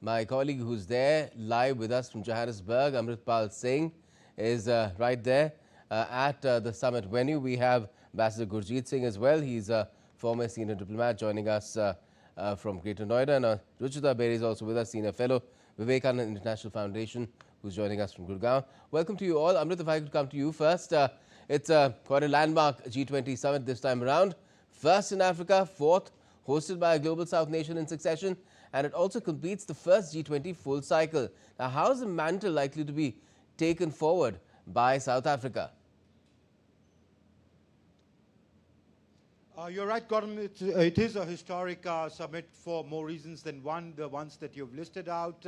My colleague who's there live with us from Johannesburg, Amritpal Singh, is right there at the summit venue. We have Ambassador Gurjeet Singh as well. He's a former senior diplomat joining us from Greater Noida. And Ruchita Beri is also with us, senior fellow, Vivekananda International Foundation, who's joining us from Gurgaon. Welcome to you all. Amrit, if I could come to you first. It's quite a landmark G20 summit this time around. First in Africa, fourth, hosted by a Global South nation in succession. And it also completes the first G20 full cycle. Now, how is the mantle likely to be taken forward by South Africa? You're right, Gordon. It is a historic summit for more reasons than one, the ones that you've listed out.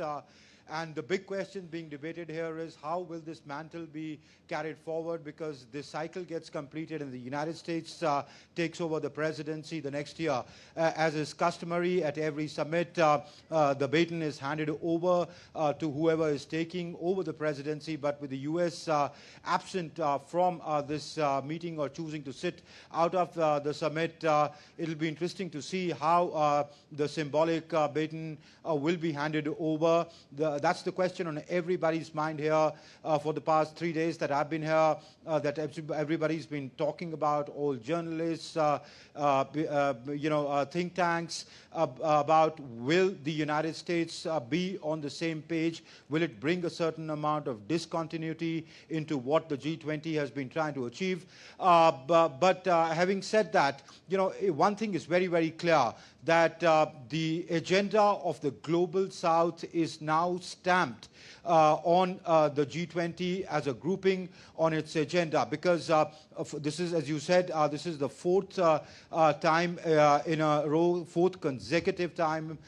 And the big question being debated here is how will this mantle be carried forward, because this cycle gets completed and the United States takes over the presidency the next year. As is customary at every summit, the baton is handed over to whoever is taking over the presidency. But with the U.S. Absent from this meeting or choosing to sit out of the summit, it'll be interesting to see how the symbolic baton will be handed over. That's the question on everybody's mind here for the past 3 days that I've been here, that everybody's been talking about, all journalists, think tanks, about will the United States be on the same page? Will it bring a certain amount of discontinuity into what the G20 has been trying to achieve? But having said that, one thing is very, very clear, that the agenda of the Global South is now stamped on the G20 as a grouping on its agenda, because this is, as you said, this is the fourth time in a row, fourth consecutive time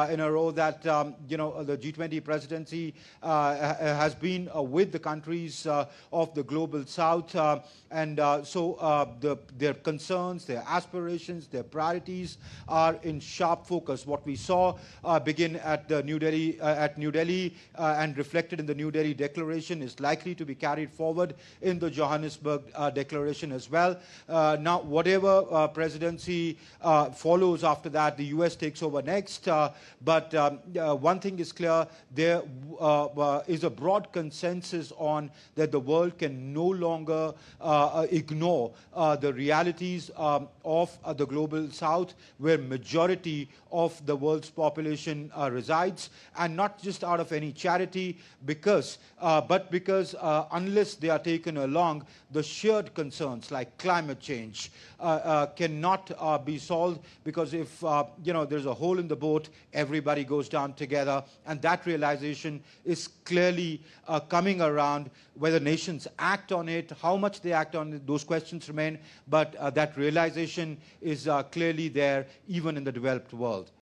in a row that the G20 presidency has been with the countries of the Global South, so their concerns, their aspirations, their priorities are in sharp focus. What we saw begin at New Delhi, and reflected in the New Delhi Declaration is likely to be carried forward in the Johannesburg Declaration as well. Now, whatever presidency follows after that, the US takes over next. But one thing is clear, there is a broad consensus on that the world can no longer ignore the realities of the Global South, where majority of the world's population resides, and not just out of any charity, but because unless they are taken along, the shared concerns like climate change cannot be solved, because if there's a hole in the boat, everybody goes down together. And that realization is clearly coming around. Whether nations act on it, how much they act on it, those questions remain, but that realization is clearly there even in the developed world.